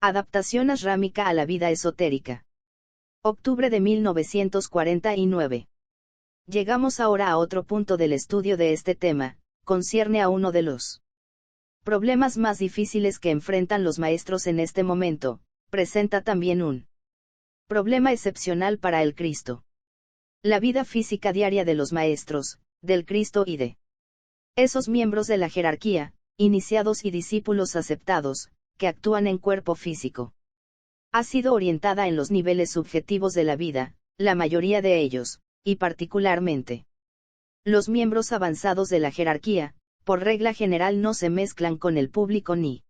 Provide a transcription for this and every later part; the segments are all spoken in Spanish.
Adaptación ashrámica a la vida esotérica. Octubre de 1949. Llegamos ahora a otro punto del estudio de este tema, concierne a uno de los problemas más difíciles que enfrentan los maestros en este momento, presenta también un problema excepcional para el Cristo. La vida física diaria de los maestros, del Cristo y de esos miembros de la jerarquía, iniciados y discípulos aceptados, que actúan en cuerpo físico. Ha sido orientada en los niveles subjetivos de la vida, la mayoría de ellos, y particularmente los miembros avanzados de la jerarquía, por regla general no se mezclan con el público ni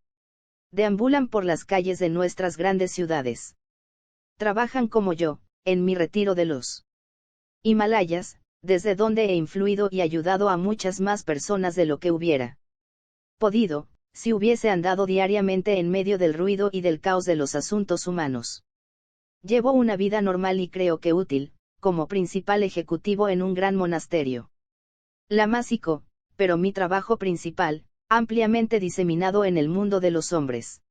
deambulan por las calles de nuestras grandes ciudades. Trabajan como yo, en mi retiro de los Himalayas, desde donde he influido y ayudado a muchas más personas de lo que hubiera podido, si hubiese andado diariamente en medio del ruido y del caos de los asuntos humanos. Llevo una vida normal y creo que útil, como principal ejecutivo en un gran monasterio. La másico, pero mi trabajo principal, ampliamente diseminado en el mundo de los hombres,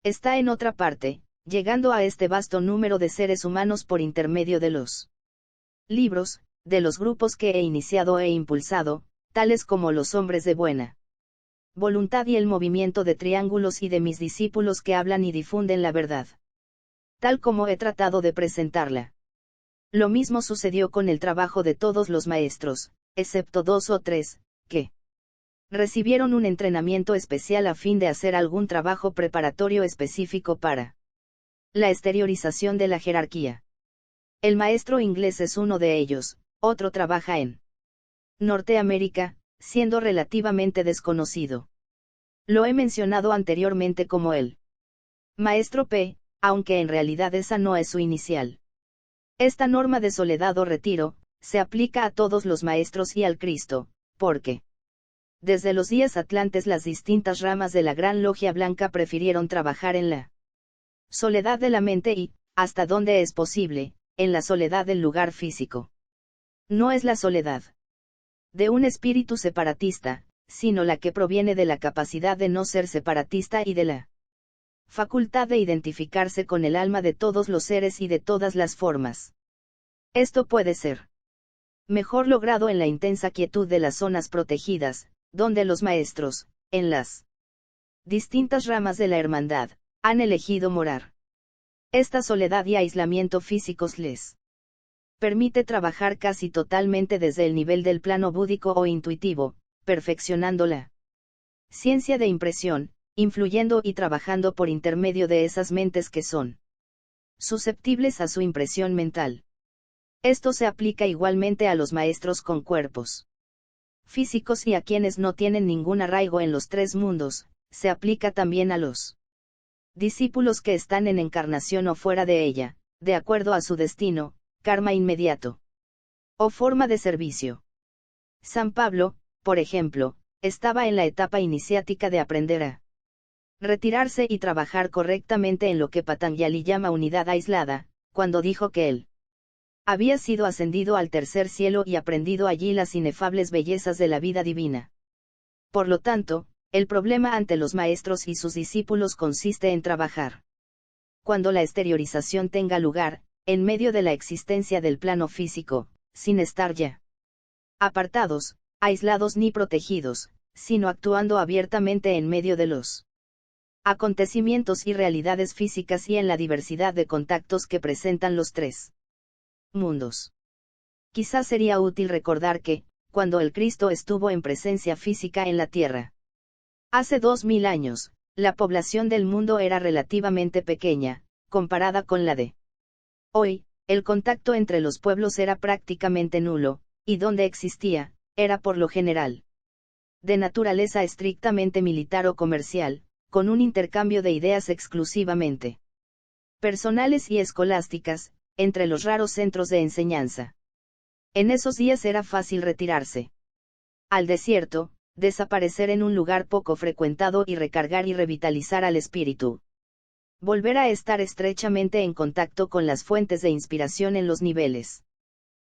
está en otra parte, llegando a este vasto número de seres humanos por intermedio de los libros, de los grupos que he iniciado e impulsado, tales como los hombres de buena voluntad y el movimiento de triángulos y de mis discípulos que hablan y difunden la verdad, tal como he tratado de presentarla. Lo mismo sucedió con el trabajo de todos los maestros, excepto 2 o 3, que recibieron un entrenamiento especial a fin de hacer algún trabajo preparatorio específico para la exteriorización de la jerarquía. El maestro inglés es uno de ellos, otro trabaja en Norteamérica, siendo relativamente desconocido. Lo he mencionado anteriormente como el Maestro P, aunque en realidad esa no es su inicial. Esta norma de soledad o retiro, se aplica a todos los maestros y al Cristo, porque desde los días atlantes las distintas ramas de la Gran Logia Blanca prefirieron trabajar en la soledad de la mente y, hasta donde es posible, en la soledad del lugar físico. No es la soledad de un espíritu separatista, sino la que proviene de la capacidad de no ser separatista y de la facultad de identificarse con el alma de todos los seres y de todas las formas. Esto puede ser mejor logrado en la intensa quietud de las zonas protegidas, donde los maestros, en las distintas ramas de la hermandad, han elegido morar. Esta soledad y aislamiento físicos les permite trabajar casi totalmente desde el nivel del plano búdico o intuitivo, perfeccionando la ciencia de impresión, influyendo y trabajando por intermedio de esas mentes que son susceptibles a su impresión mental. Esto se aplica igualmente a los maestros con cuerpos físicos y a quienes no tienen ningún arraigo en los tres mundos, se aplica también a los discípulos que están en encarnación o fuera de ella, de acuerdo a su destino, karma inmediato o forma de servicio. San Pablo, por ejemplo, estaba en la etapa iniciática de aprender a retirarse y trabajar correctamente en lo que Patanjali llama unidad aislada, cuando dijo que él había sido ascendido al tercer cielo y aprendido allí las inefables bellezas de la vida divina. Por lo tanto, el problema ante los maestros y sus discípulos consiste en trabajar cuando la exteriorización tenga lugar, en medio de la existencia del plano físico, sin estar ya apartados, aislados ni protegidos, sino actuando abiertamente en medio de los acontecimientos y realidades físicas y en la diversidad de contactos que presentan los tres mundos. Quizás sería útil recordar que, cuando el Cristo estuvo en presencia física en la Tierra, hace 2000 años, la población del mundo era relativamente pequeña, comparada con la de hoy. El contacto entre los pueblos era prácticamente nulo, y donde existía, era por lo general de naturaleza estrictamente militar o comercial, con un intercambio de ideas exclusivamente personales y escolásticas, entre los raros centros de enseñanza. En esos días era fácil retirarse al desierto, desaparecer en un lugar poco frecuentado y recargar y revitalizar al espíritu. Volver a estar estrechamente en contacto con las fuentes de inspiración en los niveles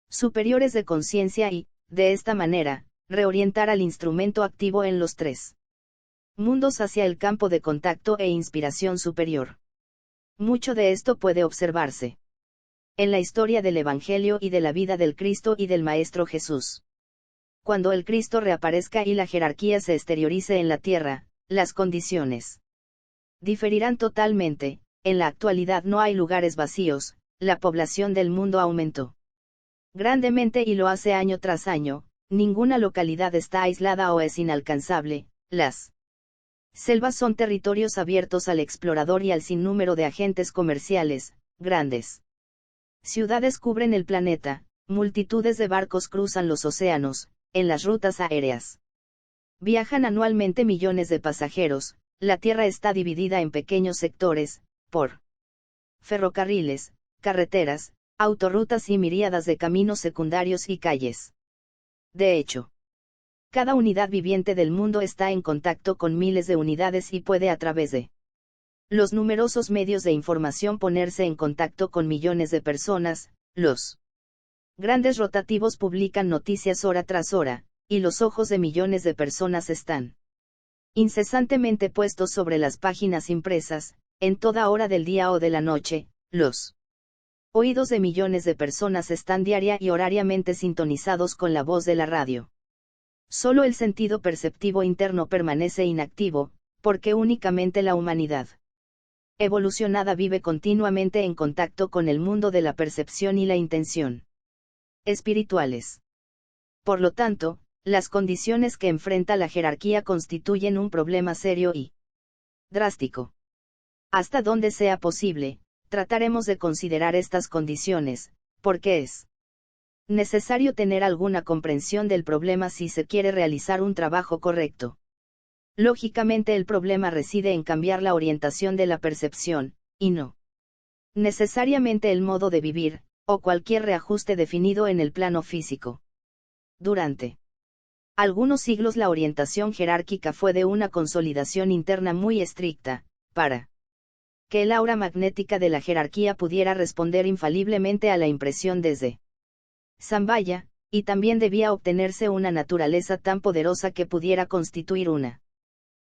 superiores de conciencia y, de esta manera, reorientar al instrumento activo en los tres mundos hacia el campo de contacto e inspiración superior. Mucho de esto puede observarse en la historia del Evangelio y de la vida del Cristo y del Maestro Jesús. Cuando el Cristo reaparezca y la jerarquía se exteriorice en la tierra, las condiciones diferirán totalmente. En la actualidad no hay lugares vacíos, la población del mundo aumentó grandemente y lo hace año tras año, ninguna localidad está aislada o es inalcanzable, las selvas son territorios abiertos al explorador y al sinnúmero de agentes comerciales, grandes ciudades cubren el planeta, multitudes de barcos cruzan los océanos, en las rutas aéreas viajan anualmente millones de pasajeros, la Tierra está dividida en pequeños sectores, por ferrocarriles, carreteras, autorrutas y miríadas de caminos secundarios y calles. De hecho, cada unidad viviente del mundo está en contacto con miles de unidades y puede a través de los numerosos medios de información ponerse en contacto con millones de personas. Los grandes rotativos publican noticias hora tras hora, y los ojos de millones de personas están incesantemente puestos sobre las páginas impresas, en toda hora del día o de la noche. Los oídos de millones de personas están diaria y horariamente sintonizados con la voz de la radio. Solo el sentido perceptivo interno permanece inactivo, porque únicamente la humanidad evolucionada vive continuamente en contacto con el mundo de la percepción y la intención espirituales. Por lo tanto, las condiciones que enfrenta la jerarquía constituyen un problema serio y drástico. Hasta donde sea posible, trataremos de considerar estas condiciones, porque es necesario tener alguna comprensión del problema si se quiere realizar un trabajo correcto. Lógicamente el problema reside en cambiar la orientación de la percepción, y no necesariamente el modo de vivir, o cualquier reajuste definido en el plano físico. Durante algunos siglos la orientación jerárquica fue de una consolidación interna muy estricta, para que el aura magnética de la jerarquía pudiera responder infaliblemente a la impresión desde Zambaya, y también debía obtenerse una naturaleza tan poderosa que pudiera constituir una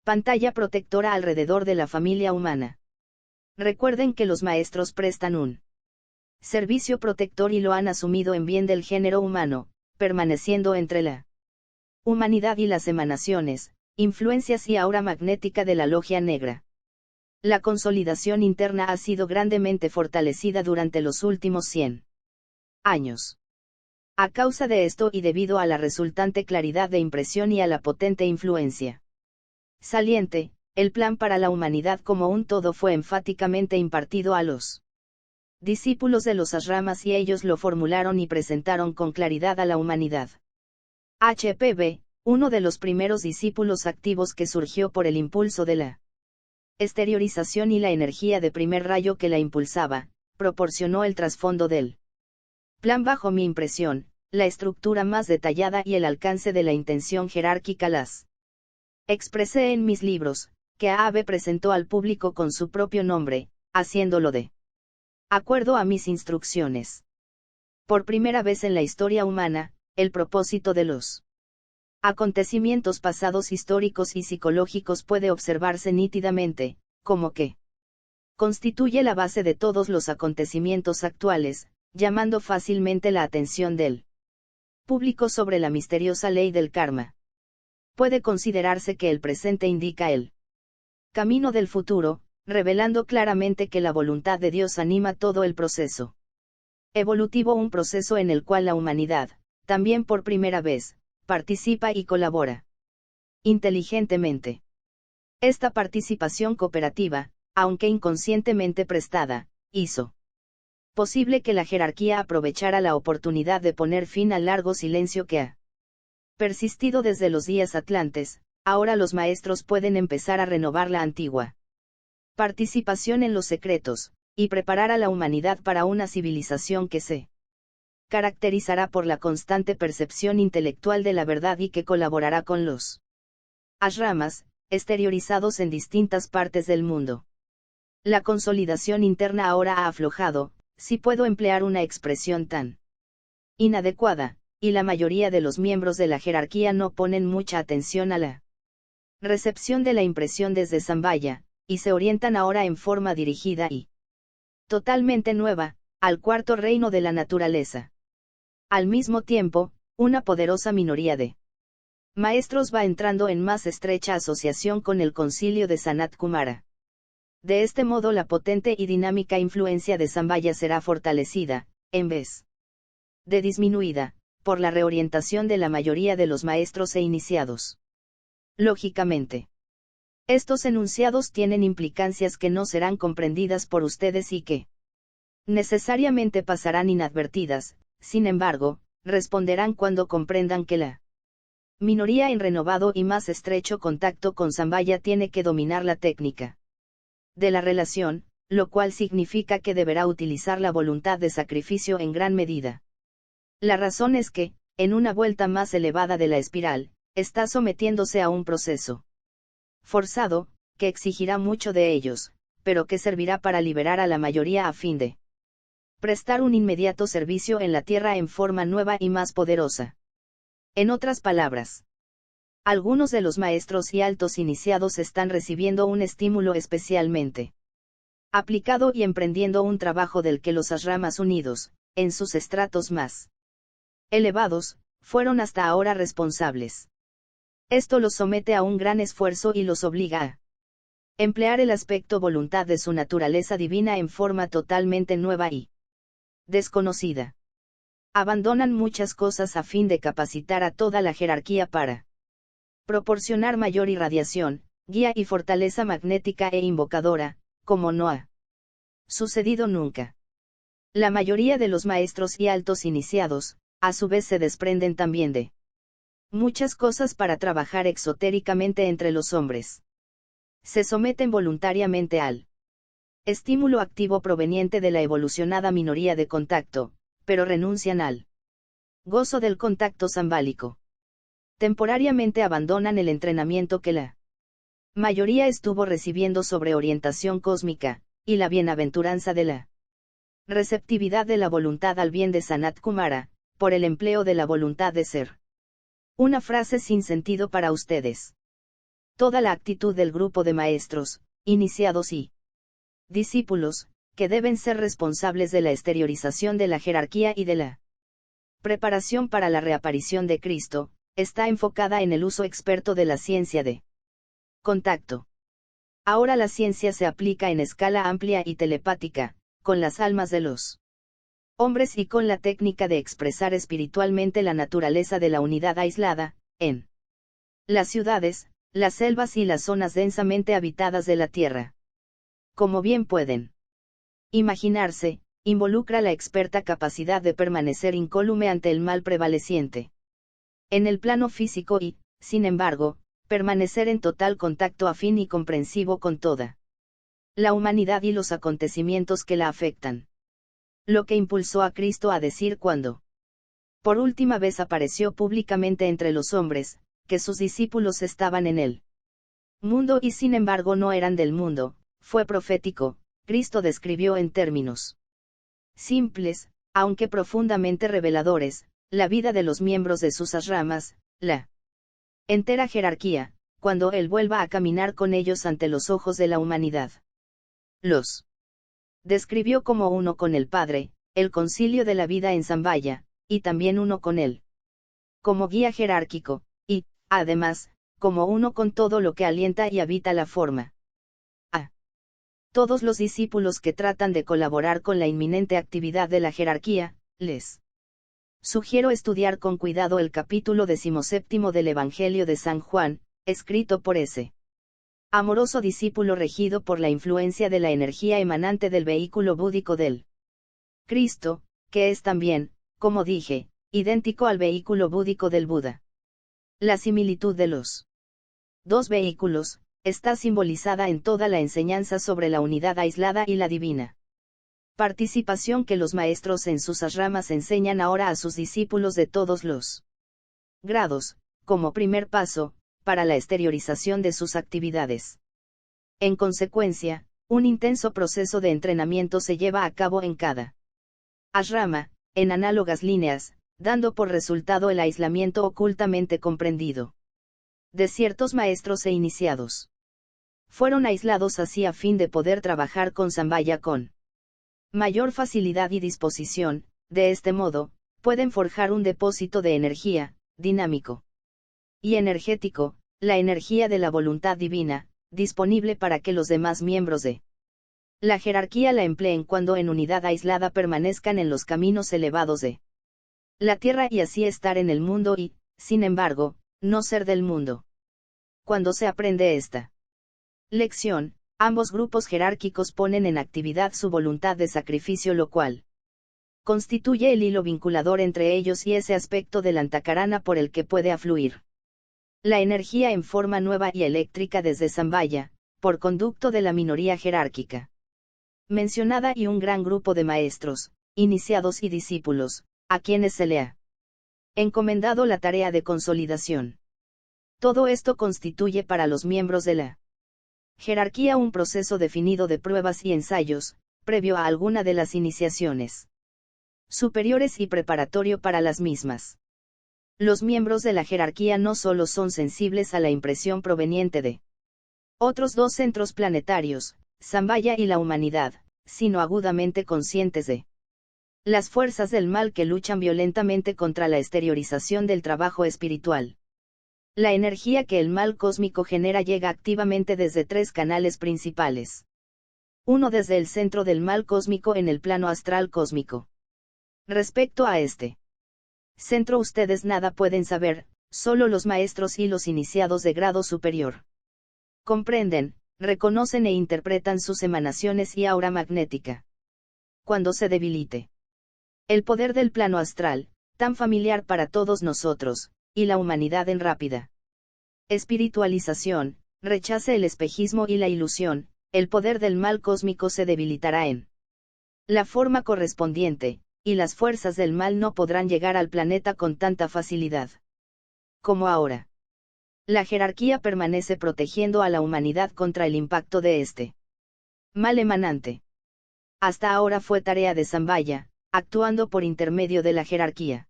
pantalla protectora alrededor de la familia humana. Recuerden que los maestros prestan un servicio protector y lo han asumido en bien del género humano, permaneciendo entre la humanidad y las emanaciones, influencias y aura magnética de la logia negra. La consolidación interna ha sido grandemente fortalecida durante los últimos 100 años. A causa de esto y debido a la resultante claridad de impresión y a la potente influencia saliente, el plan para la humanidad como un todo fue enfáticamente impartido a los discípulos de los ashramas y ellos lo formularon y presentaron con claridad a la humanidad. HPB, uno de los primeros discípulos activos que surgió por el impulso de la exteriorización y la energía de primer rayo que la impulsaba, proporcionó el trasfondo del plan bajo mi impresión, la estructura más detallada y el alcance de la intención jerárquica las expresé en mis libros, que Aabe presentó al público con su propio nombre, haciéndolo de acuerdo a mis instrucciones. Por primera vez en la historia humana, el propósito de los acontecimientos pasados históricos y psicológicos puede observarse nítidamente, como que constituye la base de todos los acontecimientos actuales, llamando fácilmente la atención del público sobre la misteriosa ley del karma. Puede considerarse que el presente indica el camino del futuro, revelando claramente que la voluntad de Dios anima todo el proceso evolutivo, un proceso en el cual la humanidad, también por primera vez, participa y colabora inteligentemente. Esta participación cooperativa, aunque inconscientemente prestada, hizo posible que la jerarquía aprovechara la oportunidad de poner fin al largo silencio que ha persistido desde los días atlantes. Ahora los maestros pueden empezar a renovar la antigua participación en los secretos, y preparar a la humanidad para una civilización que se caracterizará por la constante percepción intelectual de la verdad y que colaborará con los ashramas, exteriorizados en distintas partes del mundo. La consolidación interna ahora ha aflojado, si puedo emplear una expresión tan inadecuada, y la mayoría de los miembros de la jerarquía no ponen mucha atención a la recepción de la impresión desde Zambaya, y se orientan ahora en forma dirigida y totalmente nueva, al cuarto reino de la naturaleza. Al mismo tiempo, una poderosa minoría de maestros va entrando en más estrecha asociación con el concilio de Sanat Kumara. De este modo la potente y dinámica influencia de Sambhaya será fortalecida, en vez de disminuida, por la reorientación de la mayoría de los maestros e iniciados. Lógicamente, estos enunciados tienen implicancias que no serán comprendidas por ustedes y que necesariamente pasarán inadvertidas, sin embargo, responderán cuando comprendan que la minoría en renovado y más estrecho contacto con Sambhaya tiene que dominar la técnica de la relación, lo cual significa que deberá utilizar la voluntad de sacrificio en gran medida. La razón es que, en una vuelta más elevada de la espiral, está sometiéndose a un proceso forzado, que exigirá mucho de ellos, pero que servirá para liberar a la mayoría a fin de prestar un inmediato servicio en la tierra en forma nueva y más poderosa. En otras palabras, algunos de los maestros y altos iniciados están recibiendo un estímulo especialmente aplicado y emprendiendo un trabajo del que los ashramas unidos, en sus estratos más elevados, fueron hasta ahora responsables. Esto los somete a un gran esfuerzo y los obliga a emplear el aspecto voluntad de su naturaleza divina en forma totalmente nueva y desconocida. Abandonan muchas cosas a fin de capacitar a toda la jerarquía para proporcionar mayor irradiación, guía y fortaleza magnética e invocadora, como no ha sucedido nunca. La mayoría de los maestros y altos iniciados, a su vez se desprenden también de muchas cosas para trabajar exotéricamente entre los hombres. Se someten voluntariamente al estímulo activo proveniente de la evolucionada minoría de contacto, pero renuncian al gozo del contacto sambálico. Temporariamente abandonan el entrenamiento que la mayoría estuvo recibiendo sobre orientación cósmica, y la bienaventuranza de la receptividad de la voluntad al bien de Sanat Kumara, por el empleo de la voluntad de ser. Una frase sin sentido para ustedes. Toda la actitud del grupo de maestros, iniciados y discípulos, que deben ser responsables de la exteriorización de la jerarquía y de la preparación para la reaparición de Cristo, está enfocada en el uso experto de la ciencia de contacto. Ahora la ciencia se aplica en escala amplia y telepática, con las almas de los hombres y con la técnica de expresar espiritualmente la naturaleza de la unidad aislada, en las ciudades, las selvas y las zonas densamente habitadas de la Tierra. Como bien pueden imaginarse, involucra la experta capacidad de permanecer incólume ante el mal prevaleciente en el plano físico y, sin embargo, permanecer en total contacto afín y comprensivo con toda la humanidad y los acontecimientos que la afectan. Lo que impulsó a Cristo a decir cuando por última vez apareció públicamente entre los hombres, que sus discípulos estaban en el mundo y sin embargo no eran del mundo, fue profético. Cristo describió en términos simples, aunque profundamente reveladores, la vida de los miembros de sus ashramas, la entera jerarquía, cuando Él vuelva a caminar con ellos ante los ojos de la humanidad. Los describió como uno con el Padre, el concilio de la vida en Sambhaya, y también uno con Él, como guía jerárquico, y, además, como uno con todo lo que alienta y habita la forma. Todos los discípulos que tratan de colaborar con la inminente actividad de la jerarquía, les sugiero estudiar con cuidado el capítulo 17 del Evangelio de San Juan, escrito por ese amoroso discípulo regido por la influencia de la energía emanante del vehículo búdico del Cristo, que es también, como dije, idéntico al vehículo búdico del Buda. La similitud de los dos vehículos está simbolizada en toda la enseñanza sobre la unidad aislada y la divina participación que los maestros en sus ashramas enseñan ahora a sus discípulos de todos los grados, como primer paso, para la exteriorización de sus actividades. En consecuencia, un intenso proceso de entrenamiento se lleva a cabo en cada ashrama, en análogas líneas, dando por resultado el aislamiento ocultamente comprendido de ciertos maestros e iniciados. Fueron aislados así a fin de poder trabajar con Sambhaya con mayor facilidad y disposición. De este modo, pueden forjar un depósito de energía, dinámico y energético, la energía de la voluntad divina, disponible para que los demás miembros de la jerarquía la empleen cuando en unidad aislada permanezcan en los caminos elevados de la tierra y así estar en el mundo y, sin embargo, no ser del mundo. Cuando se aprende esta lección, ambos grupos jerárquicos ponen en actividad su voluntad de sacrificio, lo cual constituye el hilo vinculador entre ellos y ese aspecto del antakarana por el que puede afluir la energía en forma nueva y eléctrica desde Sambhaya, por conducto de la minoría jerárquica mencionada y un gran grupo de maestros, iniciados y discípulos, a quienes se le ha encomendado la tarea de consolidación. Todo esto constituye para los miembros de la jerarquía un proceso definido de pruebas y ensayos, previo a alguna de las iniciaciones superiores y preparatorio para las mismas. Los miembros de la jerarquía no solo son sensibles a la impresión proveniente de otros dos centros planetarios, Sambhaya y la humanidad, sino agudamente conscientes de las fuerzas del mal que luchan violentamente contra la exteriorización del trabajo espiritual. La energía que el mal cósmico genera llega activamente desde tres canales principales. Uno desde el centro del mal cósmico en el plano astral cósmico. Respecto a este centro ustedes nada pueden saber, solo los maestros y los iniciados de grado superior comprenden, reconocen e interpretan sus emanaciones y aura magnética. Cuando se debilite el poder del plano astral, tan familiar para todos nosotros, y la humanidad en rápida espiritualización, rechace el espejismo y la ilusión, el poder del mal cósmico se debilitará en la forma correspondiente, y las fuerzas del mal no podrán llegar al planeta con tanta facilidad como ahora. La jerarquía permanece protegiendo a la humanidad contra el impacto de este mal emanante. Hasta ahora fue tarea de Sambhaya, actuando por intermedio de la jerarquía,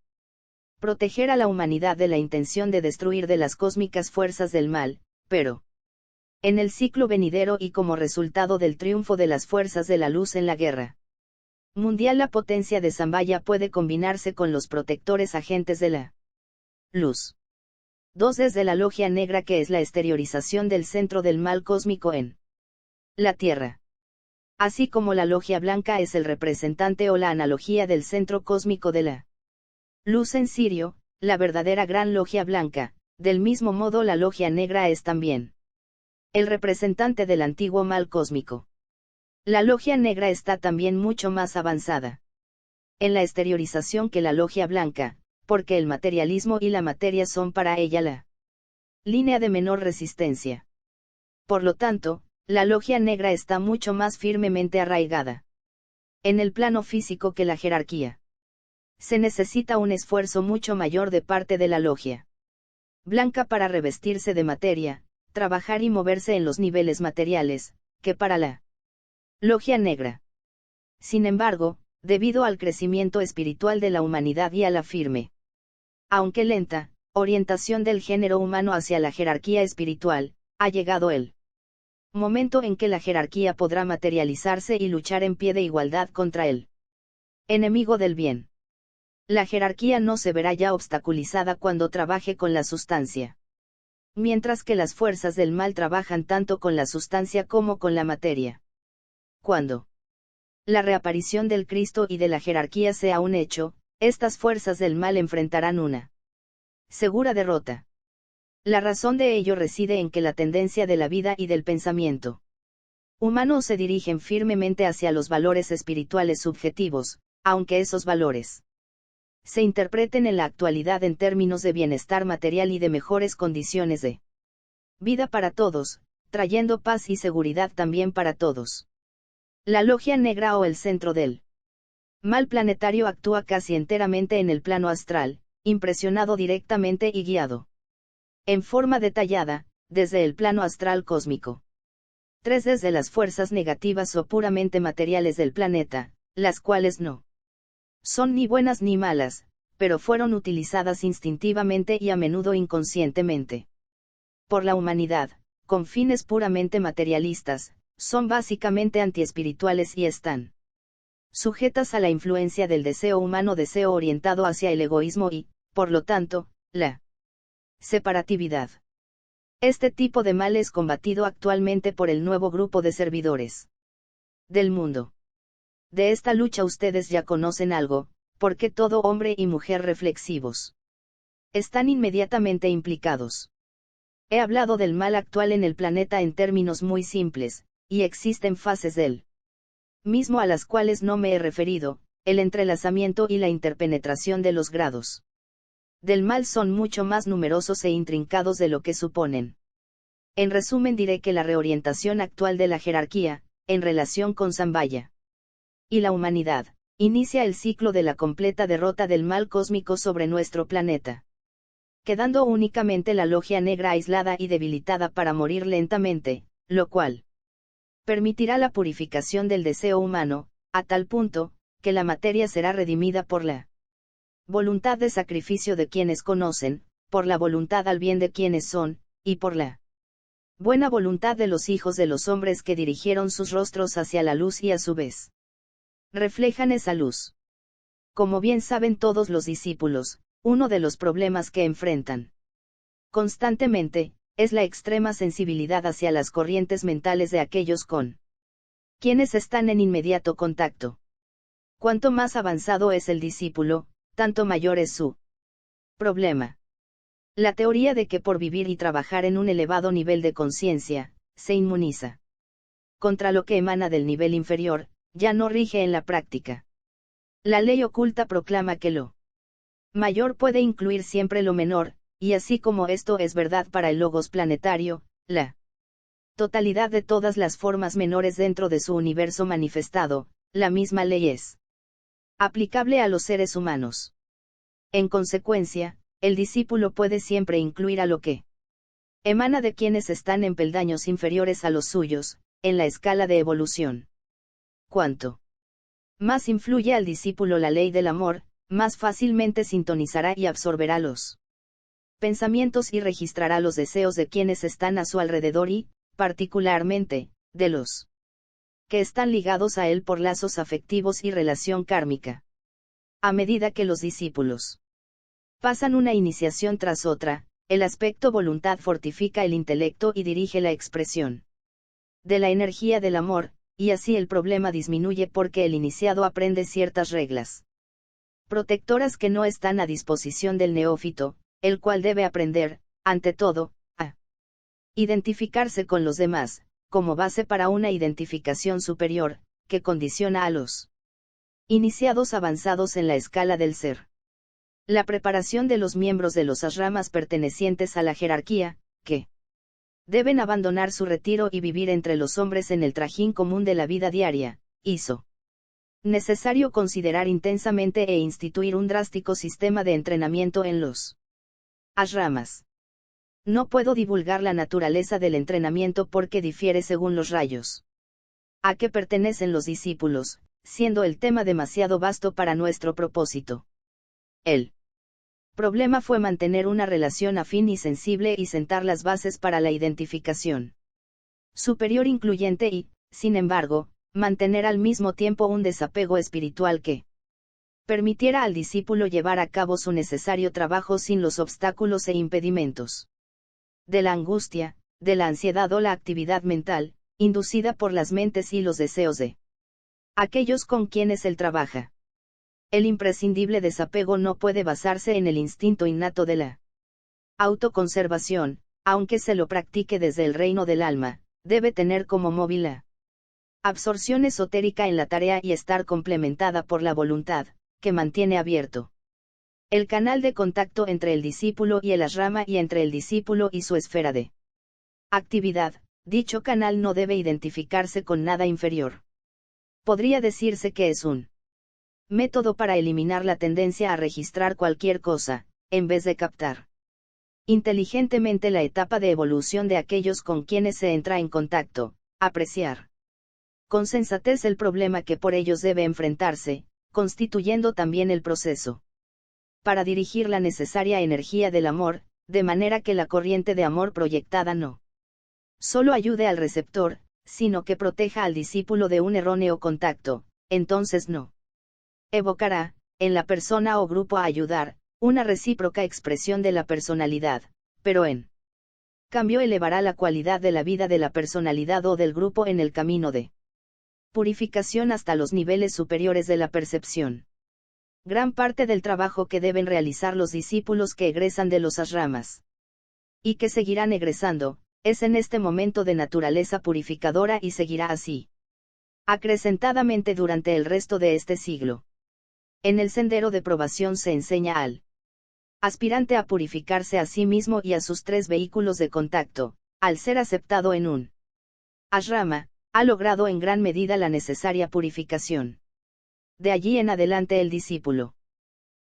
proteger a la humanidad de la intención de destruir de las cósmicas fuerzas del mal, pero en el ciclo venidero y como resultado del triunfo de las fuerzas de la luz en la guerra mundial, la potencia de Sambhaya puede combinarse con los protectores agentes de la luz. 2. Desde la logia negra, que es la exteriorización del centro del mal cósmico en la Tierra. Así como la logia blanca es el representante o la analogía del centro cósmico de la luz en Sirio, la verdadera gran logia blanca, del mismo modo la logia negra es también el representante del antiguo mal cósmico. La logia negra está también mucho más avanzada en la exteriorización que la logia blanca, porque el materialismo y la materia son para ella la línea de menor resistencia. Por lo tanto, la logia negra está mucho más firmemente arraigada en el plano físico que la jerarquía. Se necesita un esfuerzo mucho mayor de parte de la logia blanca para revestirse de materia, trabajar y moverse en los niveles materiales, que para la logia negra. Sin embargo, debido al crecimiento espiritual de la humanidad y a la firme, aunque lenta, orientación del género humano hacia la jerarquía espiritual, ha llegado el momento en que la jerarquía podrá materializarse y luchar en pie de igualdad contra el enemigo del bien. La jerarquía no se verá ya obstaculizada cuando trabaje con la sustancia, mientras que las fuerzas del mal trabajan tanto con la sustancia como con la materia. Cuando la reaparición del Cristo y de la jerarquía sea un hecho, estas fuerzas del mal enfrentarán una segura derrota. La razón de ello reside en que la tendencia de la vida y del pensamiento humano se dirigen firmemente hacia los valores espirituales subjetivos, aunque esos valores se interpreten en la actualidad en términos de bienestar material y de mejores condiciones de vida para todos, trayendo paz y seguridad también para todos. La logia negra o el centro del mal planetario actúa casi enteramente en el plano astral, impresionado directamente y guiado en forma detallada, desde el plano astral cósmico. 3. Desde las fuerzas negativas o puramente materiales del planeta, las cuales no son ni buenas ni malas, pero fueron utilizadas instintivamente y a menudo inconscientemente por la humanidad, con fines puramente materialistas, son básicamente antiespirituales y están sujetas a la influencia del deseo humano, deseo orientado hacia el egoísmo y, por lo tanto, la separatividad. Este tipo de mal es combatido actualmente por el nuevo grupo de servidores del mundo. De esta lucha ustedes ya conocen algo, porque todo hombre y mujer reflexivos están inmediatamente implicados. He hablado del mal actual en el planeta en términos muy simples, y existen fases del mismo a las cuales no me he referido, el entrelazamiento y la interpenetración de los grados del mal son mucho más numerosos e intrincados de lo que suponen. En resumen diré que la reorientación actual de la jerarquía, en relación con Zambaya y la humanidad, inicia el ciclo de la completa derrota del mal cósmico sobre nuestro planeta, quedando únicamente la logia negra aislada y debilitada para morir lentamente, lo cual permitirá la purificación del deseo humano, a tal punto, que la materia será redimida por la voluntad de sacrificio de quienes conocen, por la voluntad al bien de quienes son, y por la buena voluntad de los hijos de los hombres que dirigieron sus rostros hacia la luz y a su vez reflejan esa luz. Como bien saben todos los discípulos, uno de los problemas que enfrentan constantemente, es la extrema sensibilidad hacia las corrientes mentales de aquellos con quienes están en inmediato contacto. Cuanto más avanzado es el discípulo, tanto mayor es su problema. La teoría de que por vivir y trabajar en un elevado nivel de conciencia, se inmuniza contra lo que emana del nivel inferior, ya no rige en la práctica. La ley oculta proclama que lo mayor puede incluir siempre lo menor, y así como esto es verdad para el logos planetario, la totalidad de todas las formas menores dentro de su universo manifestado, la misma ley es aplicable a los seres humanos. En consecuencia, el discípulo puede siempre incluir a lo que emana de quienes están en peldaños inferiores a los suyos, en la escala de evolución. Cuanto más influye al discípulo la ley del amor, más fácilmente sintonizará y absorberá los pensamientos y registrará los deseos de quienes están a su alrededor y, particularmente, de los que están ligados a él por lazos afectivos y relación kármica. A medida que los discípulos pasan una iniciación tras otra, el aspecto voluntad fortifica el intelecto y dirige la expresión de la energía del amor, y así el problema disminuye porque el iniciado aprende ciertas reglas protectoras que no están a disposición del neófito, el cual debe aprender, ante todo, a identificarse con los demás, como base para una identificación superior, que condiciona a los iniciados avanzados en la escala del ser. La preparación de los miembros de los ashramas pertenecientes a la jerarquía, que deben abandonar su retiro y vivir entre los hombres en el trajín común de la vida diaria, hizo necesario considerar intensamente e instituir un drástico sistema de entrenamiento en los ashramas. No puedo divulgar la naturaleza del entrenamiento porque difiere según los rayos a que pertenecen los discípulos, siendo el tema demasiado vasto para nuestro propósito. El problema fue mantener una relación afín y sensible y sentar las bases para la identificación superior incluyente y, sin embargo, mantener al mismo tiempo un desapego espiritual que permitiera al discípulo llevar a cabo su necesario trabajo sin los obstáculos e impedimentos de la angustia, de la ansiedad o la actividad mental, inducida por las mentes y los deseos de aquellos con quienes él trabaja. El imprescindible desapego no puede basarse en el instinto innato de la autoconservación, aunque se lo practique desde el reino del alma, debe tener como móvil la absorción esotérica en la tarea y estar complementada por la voluntad, que mantiene abierto el canal de contacto entre el discípulo y el ashrama y entre el discípulo y su esfera de actividad. Dicho canal no debe identificarse con nada inferior. Podría decirse que es un método para eliminar la tendencia a registrar cualquier cosa, en vez de captar inteligentemente la etapa de evolución de aquellos con quienes se entra en contacto, apreciar con sensatez el problema que por ellos debe enfrentarse, constituyendo también el proceso para dirigir la necesaria energía del amor, de manera que la corriente de amor proyectada no solo ayude al receptor, sino que proteja al discípulo de un erróneo contacto, entonces no evocará, en la persona o grupo a ayudar, una recíproca expresión de la personalidad, pero en cambio elevará la cualidad de la vida de la personalidad o del grupo en el camino de purificación hasta los niveles superiores de la percepción. Gran parte del trabajo que deben realizar los discípulos que egresan de los ashramas y que seguirán egresando, es en este momento de naturaleza purificadora y seguirá así acrecentadamente durante el resto de este siglo. En el sendero de probación se enseña al aspirante a purificarse a sí mismo y a sus 3 vehículos de contacto. Al ser aceptado en un ashrama, ha logrado en gran medida la necesaria purificación. De allí en adelante el discípulo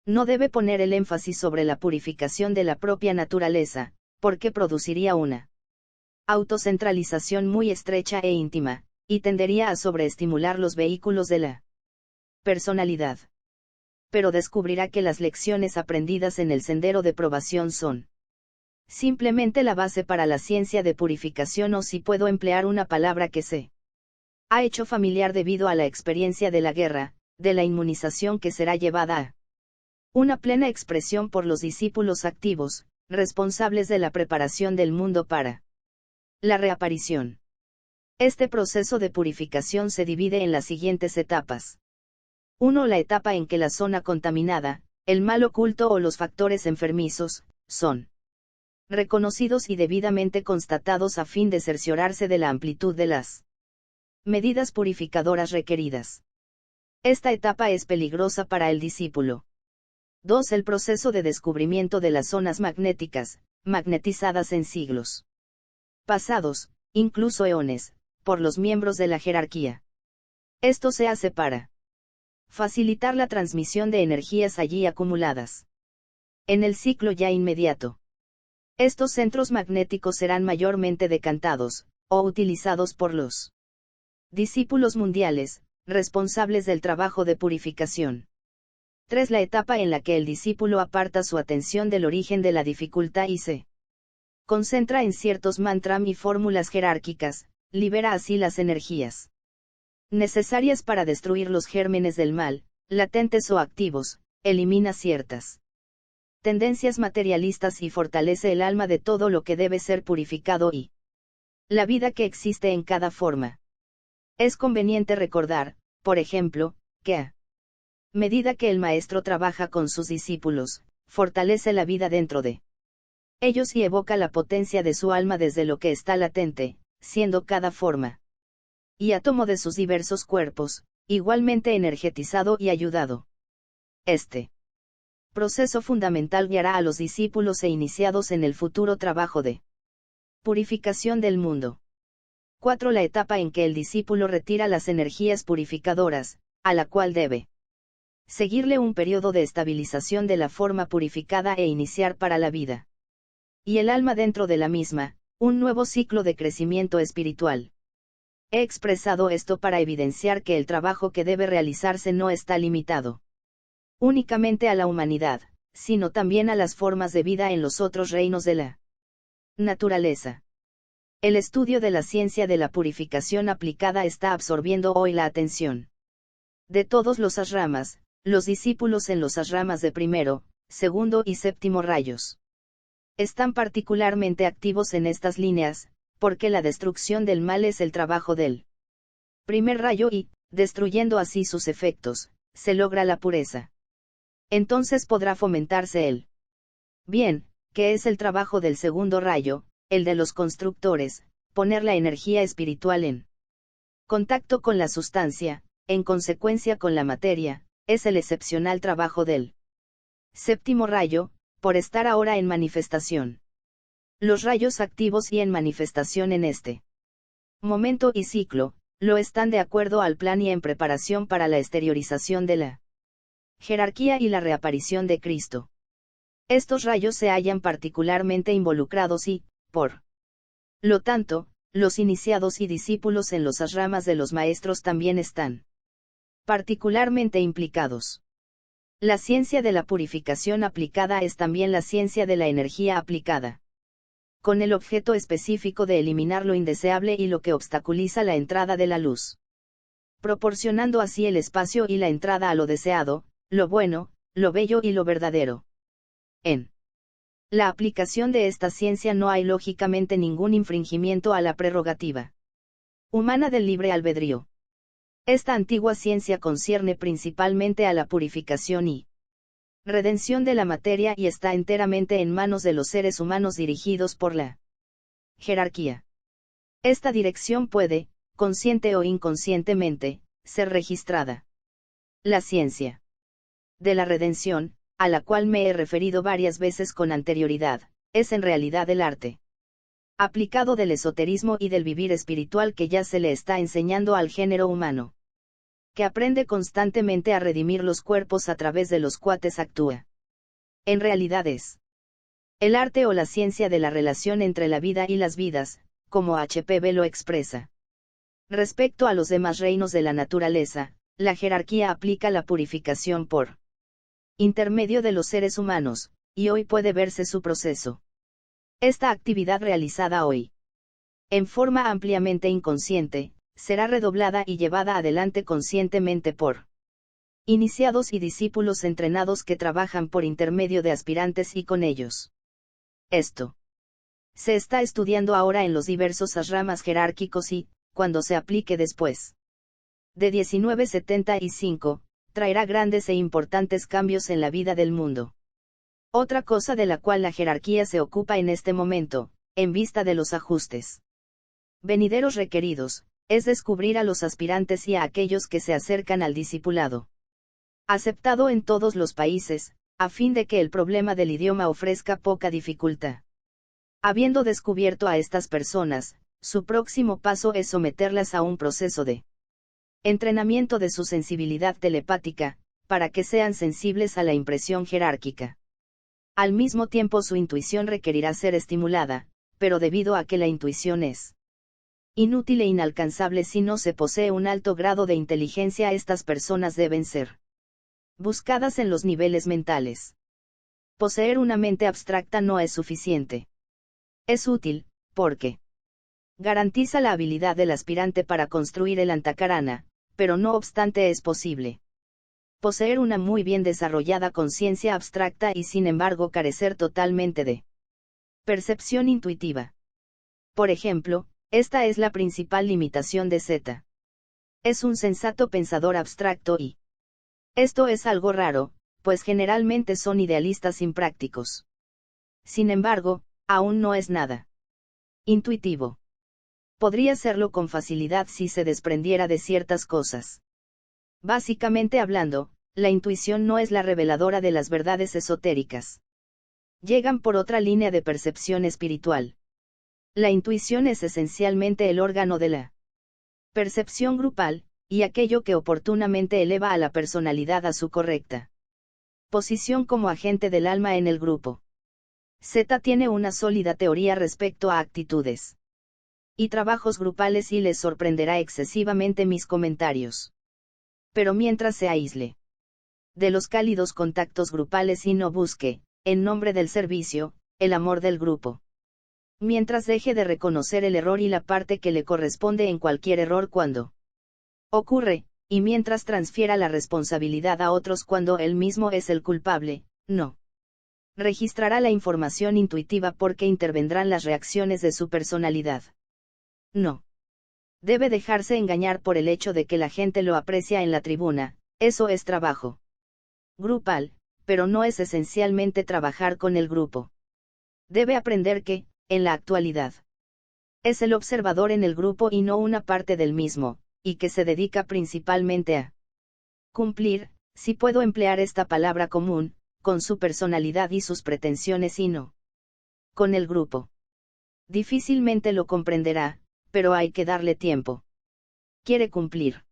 no debe poner el énfasis sobre la purificación de la propia naturaleza, porque produciría una autocentralización muy estrecha e íntima, y tendería a sobreestimular los vehículos de la personalidad. Pero descubrirá que las lecciones aprendidas en el sendero de probación son simplemente la base para la ciencia de purificación, o si puedo emplear una palabra que se ha hecho familiar debido a la experiencia de la guerra, de la inmunización que será llevada a una plena expresión por los discípulos activos, responsables de la preparación del mundo para la reaparición. Este proceso de purificación se divide en las siguientes etapas. 1. La etapa en que la zona contaminada, el mal oculto o los factores enfermizos, son reconocidos y debidamente constatados a fin de cerciorarse de la amplitud de las medidas purificadoras requeridas. Esta etapa es peligrosa para el discípulo. 2. El proceso de descubrimiento de las zonas magnéticas, magnetizadas en siglos pasados, incluso eones, por los miembros de la jerarquía. Esto se hace para facilitar la transmisión de energías allí acumuladas. En el ciclo ya inmediato, estos centros magnéticos serán mayormente decantados, o utilizados por los discípulos mundiales, responsables del trabajo de purificación. 3. La etapa en la que el discípulo aparta su atención del origen de la dificultad y se concentra en ciertos mantras y fórmulas jerárquicas, libera así las energías necesarias para destruir los gérmenes del mal, latentes o activos, elimina ciertas tendencias materialistas y fortalece el alma de todo lo que debe ser purificado y la vida que existe en cada forma. Es conveniente recordar, por ejemplo, que a medida que el maestro trabaja con sus discípulos, fortalece la vida dentro de ellos y evoca la potencia de su alma desde lo que está latente, siendo cada forma y átomo de sus diversos cuerpos, igualmente energetizado y ayudado. Este proceso fundamental guiará a los discípulos e iniciados en el futuro trabajo de purificación del mundo. 4. La etapa en que el discípulo retira las energías purificadoras, a la cual debe seguirle un periodo de estabilización de la forma purificada e iniciar para la vida y el alma dentro de la misma, un nuevo ciclo de crecimiento espiritual. He expresado esto para evidenciar que el trabajo que debe realizarse no está limitado únicamente a la humanidad, sino también a las formas de vida en los otros reinos de la naturaleza. El estudio de la ciencia de la purificación aplicada está absorbiendo hoy la atención de todos los ashramas, los discípulos en los ashramas de primero, segundo y séptimo rayos están particularmente activos en estas líneas, porque la destrucción del mal es el trabajo del primer rayo y, destruyendo así sus efectos, se logra la pureza. Entonces podrá fomentarse el bien, que es el trabajo del segundo rayo, el de los constructores, poner la energía espiritual en contacto con la sustancia, en consecuencia con la materia, es el excepcional trabajo del séptimo rayo, por estar ahora en manifestación. Los rayos activos y en manifestación en este momento y ciclo, lo están de acuerdo al plan y en preparación para la exteriorización de la jerarquía y la reaparición de Cristo. Estos rayos se hallan particularmente involucrados y, por lo tanto, los iniciados y discípulos en los ashramas de los maestros también están particularmente implicados. La ciencia de la purificación aplicada es también la ciencia de la energía aplicada, con el objeto específico de eliminar lo indeseable y lo que obstaculiza la entrada de la luz. proporcionando así el espacio y la entrada a lo deseado, lo bueno, lo bello y lo verdadero. En la aplicación de esta ciencia no hay lógicamente ningún infringimiento a la prerrogativa humana del libre albedrío. Esta antigua ciencia concierne principalmente a la purificación y redención de la materia y está enteramente en manos de los seres humanos dirigidos por la jerarquía. Esta dirección puede, consciente o inconscientemente, ser registrada. La ciencia de la redención, a la cual me he referido varias veces con anterioridad, es en realidad el arte aplicado del esoterismo y del vivir espiritual que ya se le está enseñando al género humano, que aprende constantemente a redimir los cuerpos a través de los cuales actúa. En realidad es el arte o la ciencia de la relación entre la vida y las vidas, como HPB lo expresa. Respecto a los demás reinos de la naturaleza, la jerarquía aplica la purificación por intermedio de los seres humanos, y hoy puede verse su proceso. Esta actividad realizada hoy, en forma ampliamente inconsciente, será redoblada y llevada adelante conscientemente por iniciados y discípulos entrenados que trabajan por intermedio de aspirantes y con ellos. Esto se está estudiando ahora en los diversos ashramas jerárquicos y, cuando se aplique después de 1975, traerá grandes e importantes cambios en la vida del mundo. Otra cosa de la cual la jerarquía se ocupa en este momento, en vista de los ajustes venideros requeridos, es descubrir a los aspirantes y a aquellos que se acercan al discipulado aceptado en todos los países, a fin de que el problema del idioma ofrezca poca dificultad. Habiendo descubierto a estas personas, su próximo paso es someterlas a un proceso de entrenamiento de su sensibilidad telepática, para que sean sensibles a la impresión jerárquica. Al mismo tiempo su intuición requerirá ser estimulada, pero debido a que la intuición es inútil e inalcanzable si no se posee un alto grado de inteligencia, estas personas deben ser buscadas en los niveles mentales. Poseer una mente abstracta no es suficiente. Es útil, porque garantiza la habilidad del aspirante para construir el antakarana, pero no obstante es posible poseer una muy bien desarrollada conciencia abstracta y sin embargo carecer totalmente de percepción intuitiva. Por ejemplo, esta es la principal limitación de Z. Es un sensato pensador abstracto y esto es algo raro, pues generalmente son idealistas imprácticos. Sin embargo, aún no es nada intuitivo. Podría serlo con facilidad si se desprendiera de ciertas cosas. Básicamente hablando, la intuición no es la reveladora de las verdades esotéricas. Llegan por otra línea de percepción espiritual. La intuición es esencialmente el órgano de la percepción grupal, y aquello que oportunamente eleva a la personalidad a su correcta posición como agente del alma en el grupo. Z tiene una sólida teoría respecto a actitudes y trabajos grupales y les sorprenderá excesivamente mis comentarios. Pero mientras se aísle de los cálidos contactos grupales y no busque, en nombre del servicio, el amor del grupo. Mientras deje de reconocer el error y la parte que le corresponde en cualquier error cuando ocurre, y mientras transfiera la responsabilidad a otros cuando él mismo es el culpable, no registrará la información intuitiva porque intervendrán las reacciones de su personalidad. No debe dejarse engañar por el hecho de que la gente lo aprecia en la tribuna, eso es trabajo grupal, pero no es esencialmente trabajar con el grupo. Debe aprender que, en la actualidad, es el observador en el grupo y no una parte del mismo, y que se dedica principalmente a cumplir, si puedo emplear esta palabra común, con su personalidad y sus pretensiones y no con el grupo. Difícilmente lo comprenderá, pero hay que darle tiempo. Quiere cumplir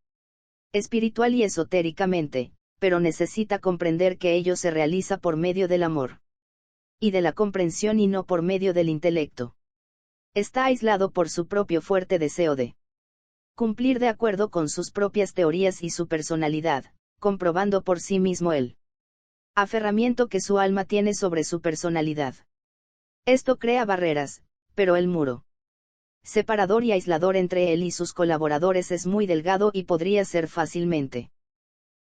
espiritual y esotéricamente, pero necesita comprender que ello se realiza por medio del amor y de la comprensión y no por medio del intelecto. Está aislado por su propio fuerte deseo de cumplir de acuerdo con sus propias teorías y su personalidad, comprobando por sí mismo el aferramiento que su alma tiene sobre su personalidad. Esto crea barreras, pero el muro separador y aislador entre él y sus colaboradores es muy delgado y podría ser fácilmente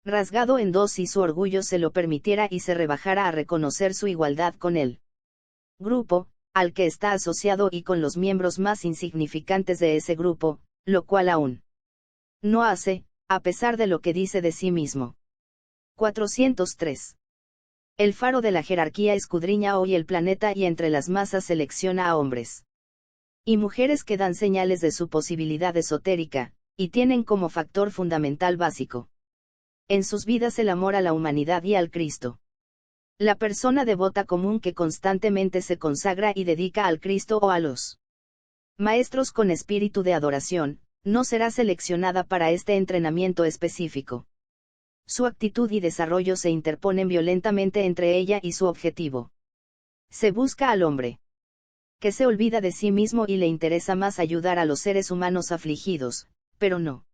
rasgado en dos si su orgullo se lo permitiera y se rebajara a reconocer su igualdad con él. Grupo, al que está asociado y con los miembros más insignificantes de ese grupo, lo cual aún no hace, a pesar de lo que dice de sí mismo. 403. El faro de la jerarquía escudriña hoy el planeta y entre las masas selecciona a hombres y mujeres que dan señales de su posibilidad esotérica, y tienen como factor fundamental básico en sus vidas el amor a la humanidad y al Cristo. La persona devota común que constantemente se consagra y dedica al Cristo o a los maestros con espíritu de adoración, no será seleccionada para este entrenamiento específico. Su actitud y desarrollo se interponen violentamente entre ella y su objetivo. Se busca al hombre que se olvida de sí mismo y le interesa más ayudar a los seres humanos afligidos, pero no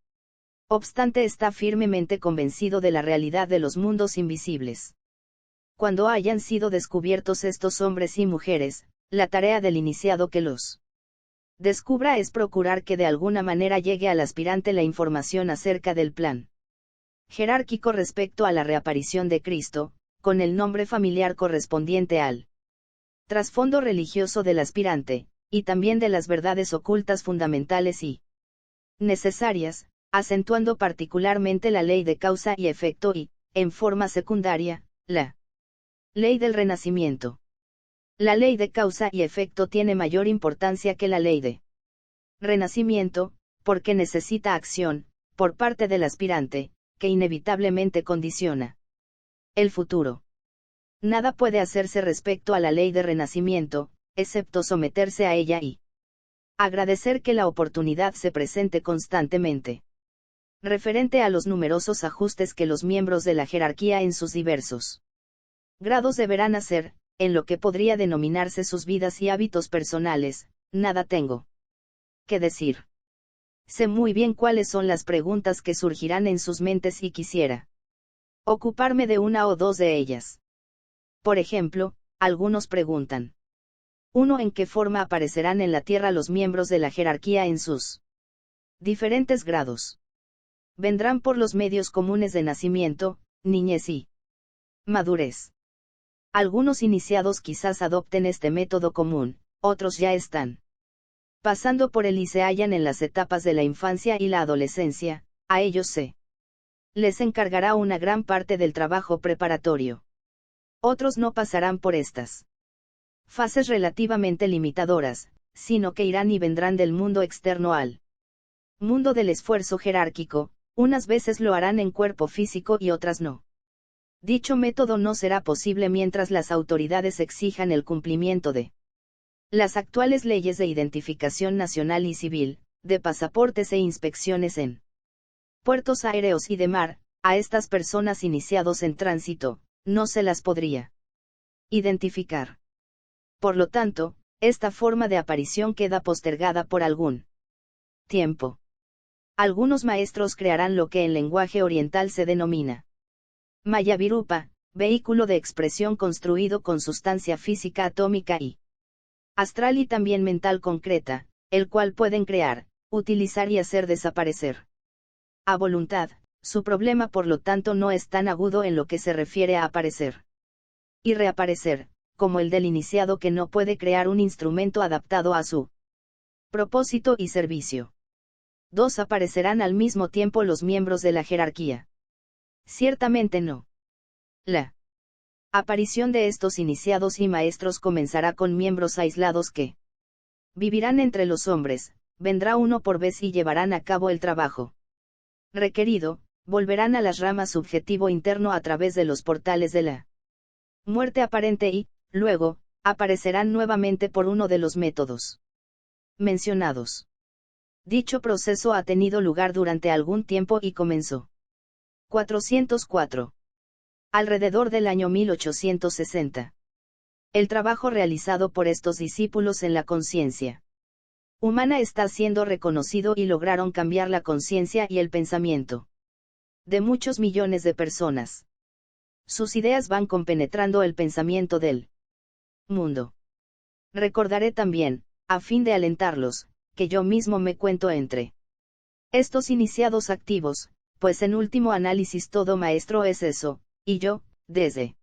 obstante está firmemente convencido de la realidad de los mundos invisibles. Cuando hayan sido descubiertos estos hombres y mujeres, la tarea del iniciado que los descubra es procurar que de alguna manera llegue al aspirante la información acerca del plan jerárquico respecto a la reaparición de Cristo, con el nombre familiar correspondiente al trasfondo religioso del aspirante, y también de las verdades ocultas fundamentales y necesarias, acentuando particularmente la ley de causa y efecto y, en forma secundaria, la ley del renacimiento. La ley de causa y efecto tiene mayor importancia que la ley de renacimiento, porque necesita acción, por parte del aspirante, que inevitablemente condiciona el futuro. Nada puede hacerse respecto a la ley de renacimiento, excepto someterse a ella y agradecer que la oportunidad se presente constantemente. Referente a los numerosos ajustes que los miembros de la jerarquía en sus diversos grados deberán hacer, en lo que podría denominarse sus vidas y hábitos personales, nada tengo que decir. Sé muy bien cuáles son las preguntas que surgirán en sus mentes y quisiera ocuparme de una o dos de ellas. Por ejemplo, algunos preguntan: 1. ¿En qué forma aparecerán en la Tierra los miembros de la jerarquía en sus diferentes grados? Vendrán por los medios comunes de nacimiento, niñez y madurez. Algunos iniciados quizás adopten este método común, otros ya están pasando por él y se hallan en las etapas de la infancia y la adolescencia, a ellos se les encargará una gran parte del trabajo preparatorio. Otros no pasarán por estas fases relativamente limitadoras, sino que irán y vendrán del mundo externo al mundo del esfuerzo jerárquico, unas veces lo harán en cuerpo físico y otras no. Dicho método no será posible mientras las autoridades exijan el cumplimiento de las actuales leyes de identificación nacional y civil, de pasaportes e inspecciones en puertos aéreos y de mar. A estas personas iniciados en tránsito, no se las podría identificar. Por lo tanto, esta forma de aparición queda postergada por algún tiempo. Algunos maestros crearán lo que en lenguaje oriental se denomina Mayavirupa, vehículo de expresión construido con sustancia física atómica y astral y también mental concreta, el cual pueden crear, utilizar y hacer desaparecer a voluntad. Su problema por lo tanto no es tan agudo en lo que se refiere a aparecer y reaparecer, como el del iniciado que no puede crear un instrumento adaptado a su propósito y servicio. 2. ¿Aparecerán al mismo tiempo los miembros de la jerarquía? Ciertamente no. La aparición de estos iniciados y maestros comenzará con miembros aislados que vivirán entre los hombres, vendrá uno por vez y llevarán a cabo el trabajo requerido, volverán a las ramas subjetivo interno a través de los portales de la muerte aparente y, luego, aparecerán nuevamente por uno de los métodos mencionados. Dicho proceso ha tenido lugar durante algún tiempo y comenzó 404. Alrededor del año 1860. El trabajo realizado por estos discípulos en la conciencia humana está siendo reconocido y lograron cambiar la conciencia y el pensamiento de muchos millones de personas. Sus ideas van compenetrando el pensamiento del mundo. Recordaré también, a fin de alentarlos, que yo mismo me cuento entre estos iniciados activos, pues en último análisis todo maestro es eso, y yo, desde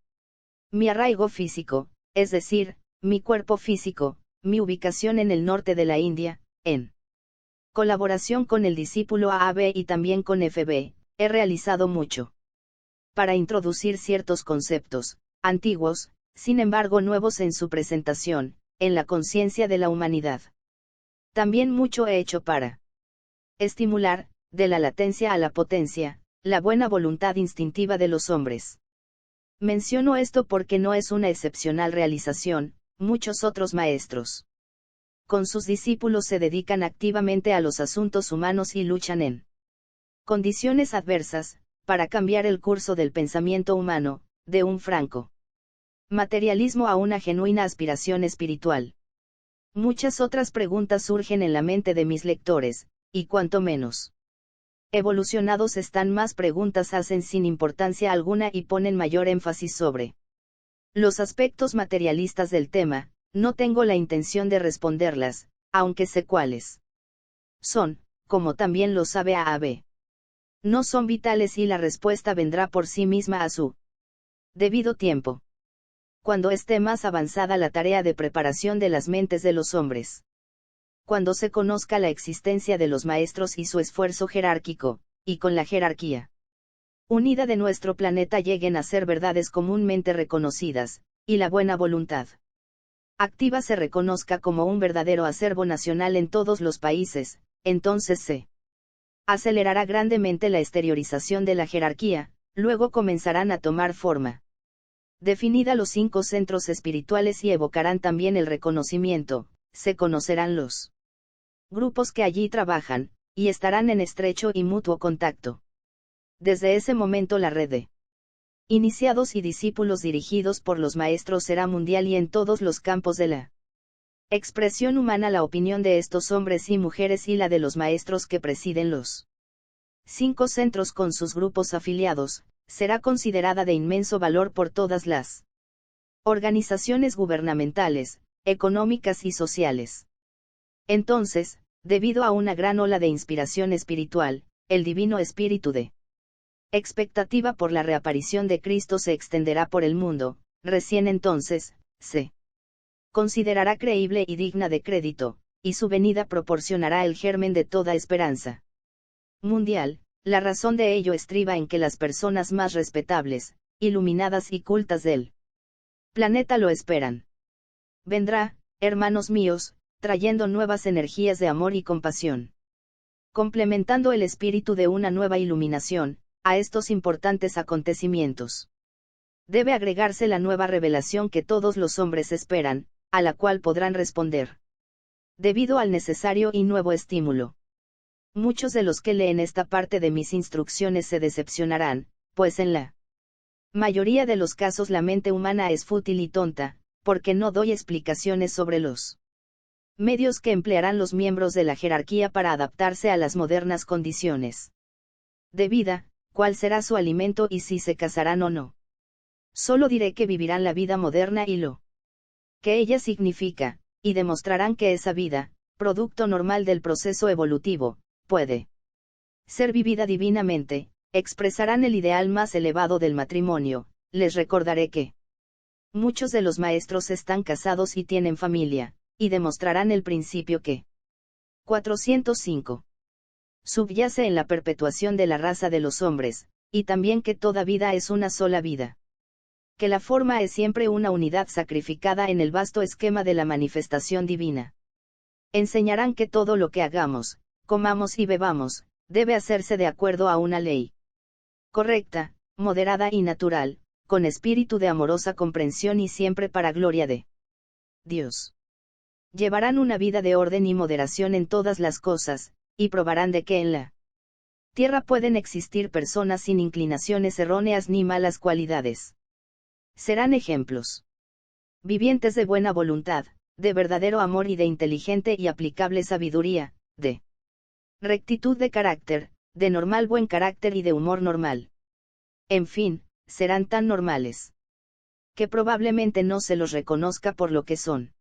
mi arraigo físico, es decir, mi cuerpo físico, mi ubicación en el norte de la India, en colaboración con el discípulo A.B. y también con F.B., he realizado mucho para introducir ciertos conceptos, antiguos, sin embargo nuevos en su presentación, en la conciencia de la humanidad. También mucho he hecho para estimular, de la latencia a la potencia, la buena voluntad instintiva de los hombres. Menciono esto porque no es una excepcional realización, muchos otros maestros con sus discípulos se dedican activamente a los asuntos humanos y luchan en condiciones adversas, para cambiar el curso del pensamiento humano, de un franco materialismo a una genuina aspiración espiritual. Muchas otras preguntas surgen en la mente de mis lectores, y cuanto menos evolucionados están, más preguntas hacen sin importancia alguna y ponen mayor énfasis sobre los aspectos materialistas del tema. No tengo la intención de responderlas, aunque sé cuáles son, como también lo sabe A.B. No son vitales y la respuesta vendrá por sí misma a su debido tiempo, cuando esté más avanzada la tarea de preparación de las mentes de los hombres. Cuando se conozca la existencia de los maestros y su esfuerzo jerárquico, y con la jerarquía unida de nuestro planeta lleguen a ser verdades comúnmente reconocidas, y la buena voluntad activa se reconozca como un verdadero acervo nacional en todos los países, entonces se acelerará grandemente la exteriorización de la jerarquía, luego comenzarán a tomar forma definida los 5 centros espirituales y evocarán también el reconocimiento, se conocerán los grupos que allí trabajan, y estarán en estrecho y mutuo contacto. Desde ese momento la red de iniciados y discípulos dirigidos por los maestros será mundial y en todos los campos de la expresión humana la opinión de estos hombres y mujeres y la de los maestros que presiden los 5 centros con sus grupos afiliados, será considerada de inmenso valor por todas las organizaciones gubernamentales, económicas y sociales. Entonces, debido a una gran ola de inspiración espiritual, el divino espíritu de expectativa por la reaparición de Cristo se extenderá por el mundo, recién entonces, se considerará creíble y digna de crédito, y su venida proporcionará el germen de toda esperanza mundial. La razón de ello estriba en que las personas más respetables, iluminadas y cultas del planeta lo esperan. Vendrá, hermanos míos, trayendo nuevas energías de amor y compasión, complementando el espíritu de una nueva iluminación, a estos importantes acontecimientos. Debe agregarse la nueva revelación que todos los hombres esperan, a la cual podrán responder debido al necesario y nuevo estímulo. Muchos de los que leen esta parte de mis instrucciones se decepcionarán, pues en la mayoría de los casos la mente humana es fútil y tonta, porque no doy explicaciones sobre los medios que emplearán los miembros de la jerarquía para adaptarse a las modernas condiciones de vida, cuál será su alimento y si se casarán o no. Solo diré que vivirán la vida moderna y lo que ella significa, y demostrarán que esa vida, producto normal del proceso evolutivo, puede ser vivida divinamente. Expresarán el ideal más elevado del matrimonio. Les recordaré que muchos de los maestros están casados y tienen familia, y demostrarán el principio que 405 subyace en la perpetuación de la raza de los hombres, y también que toda vida es una sola vida. Que la forma es siempre una unidad sacrificada en el vasto esquema de la manifestación divina. Enseñarán que todo lo que hagamos, comamos y bebamos, debe hacerse de acuerdo a una ley correcta, moderada y natural, con espíritu de amorosa comprensión y siempre para gloria de Dios. Llevarán una vida de orden y moderación en todas las cosas, y probarán de que en la tierra pueden existir personas sin inclinaciones erróneas ni malas cualidades. Serán ejemplos vivientes de buena voluntad, de verdadero amor y de inteligente y aplicable sabiduría, de rectitud de carácter, de normal buen carácter y de humor normal. En fin, serán tan normales que probablemente no se los reconozca por lo que son.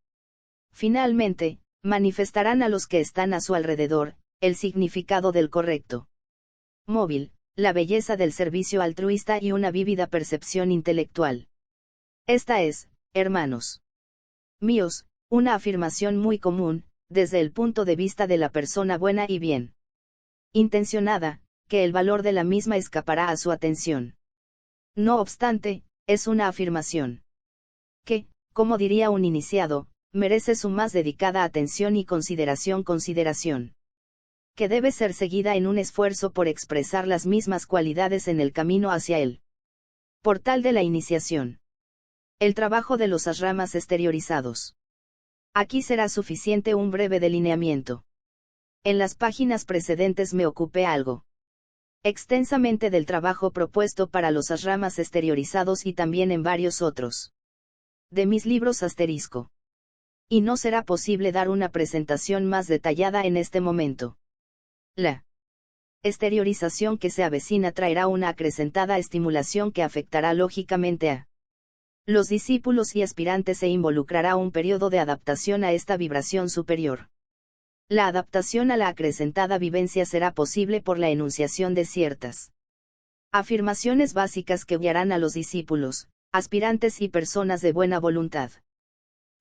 Finalmente, manifestarán a los que están a su alrededor, el significado del correcto móvil, la belleza del servicio altruista y una vívida percepción intelectual. Esta es, hermanos míos, una afirmación muy común, desde el punto de vista de la persona buena y bien intencionada, que el valor de la misma escapará a su atención. No obstante, es una afirmación que, como diría un iniciado, merece su más dedicada atención y consideración, que debe ser seguida en un esfuerzo por expresar las mismas cualidades en el camino hacia el portal de la iniciación. El trabajo de los ashramas exteriorizados. Aquí será suficiente un breve delineamiento. En las páginas precedentes me ocupé algo extensamente del trabajo propuesto para los ashramas exteriorizados y también en varios otros de mis libros asterisco. Y no será posible dar una presentación más detallada en este momento. La exteriorización que se avecina traerá una acrecentada estimulación que afectará lógicamente a los discípulos y aspirantes e involucrará un periodo de adaptación a esta vibración superior. La adaptación a la acrecentada vivencia será posible por la enunciación de ciertas afirmaciones básicas que guiarán a los discípulos, aspirantes y personas de buena voluntad.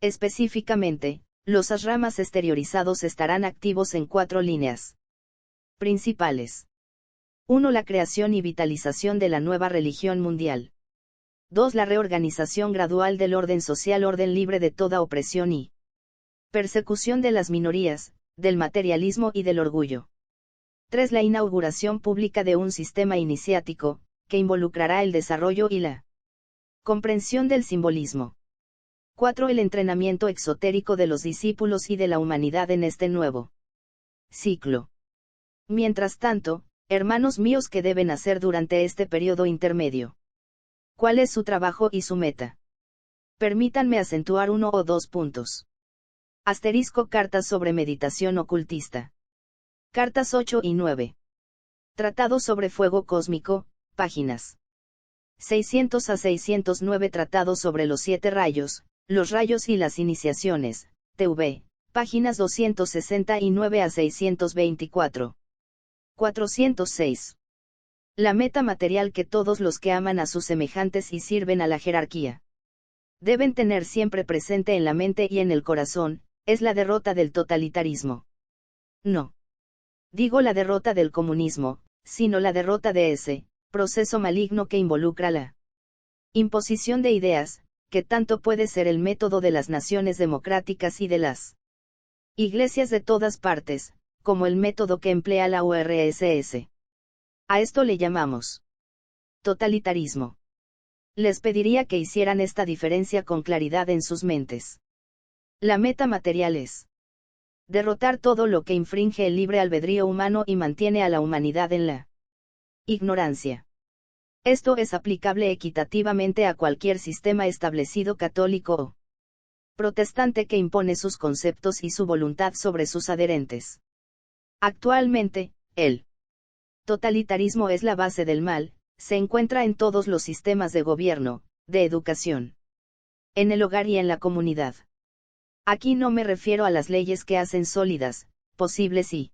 Específicamente, los ashramas exteriorizados estarán activos en 4 líneas principales. 1. La creación y vitalización de la nueva religión mundial. 2. La reorganización gradual del orden social, orden libre de toda opresión y persecución de las minorías, del materialismo y del orgullo. 3. La inauguración pública de un sistema iniciático, que involucrará el desarrollo y la comprensión del simbolismo. 4. El entrenamiento exotérico de los discípulos y de la humanidad en este nuevo ciclo. Mientras tanto, hermanos míos, ¿qué deben hacer durante este periodo intermedio? ¿Cuál es su trabajo y su meta? Permítanme acentuar 1 o 2 puntos. Asterisco cartas sobre meditación ocultista. Cartas 8 y 9. Tratado sobre fuego cósmico, páginas 600 a 609. Tratado sobre los 7 rayos, los rayos y las iniciaciones, TV, páginas 269 a 624. 406. La meta material que todos los que aman a sus semejantes y sirven a la jerarquía deben tener siempre presente en la mente y en el corazón, es la derrota del totalitarismo. No digo la derrota del comunismo, sino la derrota de ese proceso maligno que involucra la imposición de ideas, que tanto puede ser el método de las naciones democráticas y de las iglesias de todas partes, como el método que emplea la URSS. A esto le llamamos totalitarismo. Les pediría que hicieran esta diferencia con claridad en sus mentes. La meta material es derrotar todo lo que infringe el libre albedrío humano y mantiene a la humanidad en la ignorancia. Esto es aplicable equitativamente a cualquier sistema establecido católico o protestante que impone sus conceptos y su voluntad sobre sus adherentes. Actualmente, el totalitarismo es la base del mal, se encuentra en todos los sistemas de gobierno, de educación, en el hogar y en la comunidad. Aquí no me refiero a las leyes que hacen sólidas, posibles y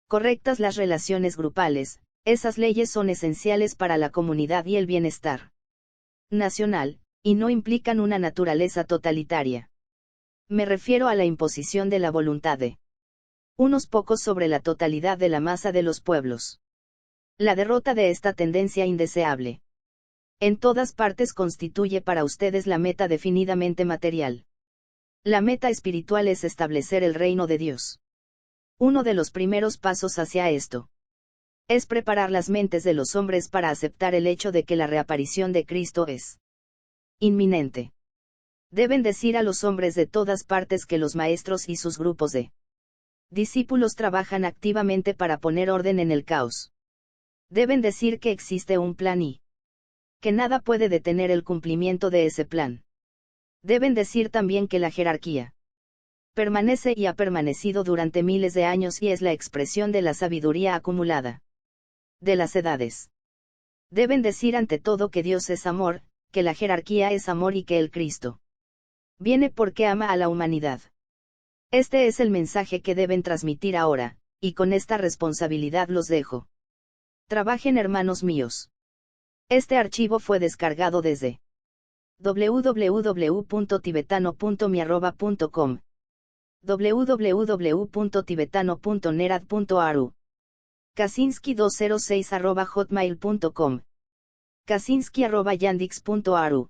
correctas las relaciones grupales, esas leyes son esenciales para la comunidad y el bienestar nacional, y no implican una naturaleza totalitaria. Me refiero a la imposición de la voluntad de unos pocos sobre la totalidad de la masa de los pueblos. La derrota de esta tendencia indeseable en todas partes constituye para ustedes la meta definidamente material. La meta espiritual es establecer el reino de Dios. Uno de los primeros pasos hacia esto es preparar las mentes de los hombres para aceptar el hecho de que la reaparición de Cristo es inminente. Deben decir a los hombres de todas partes que los maestros y sus grupos de discípulos trabajan activamente para poner orden en el caos. Deben decir que existe un plan y que nada puede detener el cumplimiento de ese plan. Deben decir también que la jerarquía permanece y ha permanecido durante miles de años y es la expresión de la sabiduría acumulada de las edades. Deben decir ante todo que Dios es amor, que la jerarquía es amor y que el Cristo viene porque ama a la humanidad. Este es el mensaje que deben transmitir ahora, y con esta responsabilidad los dejo. Trabajen, hermanos míos. Este archivo fue descargado desde www.tibetano.mi@.com, www.tibetano.nerad.aru, kaczynski206@hotmail.com, kaczynski@yandex.aru.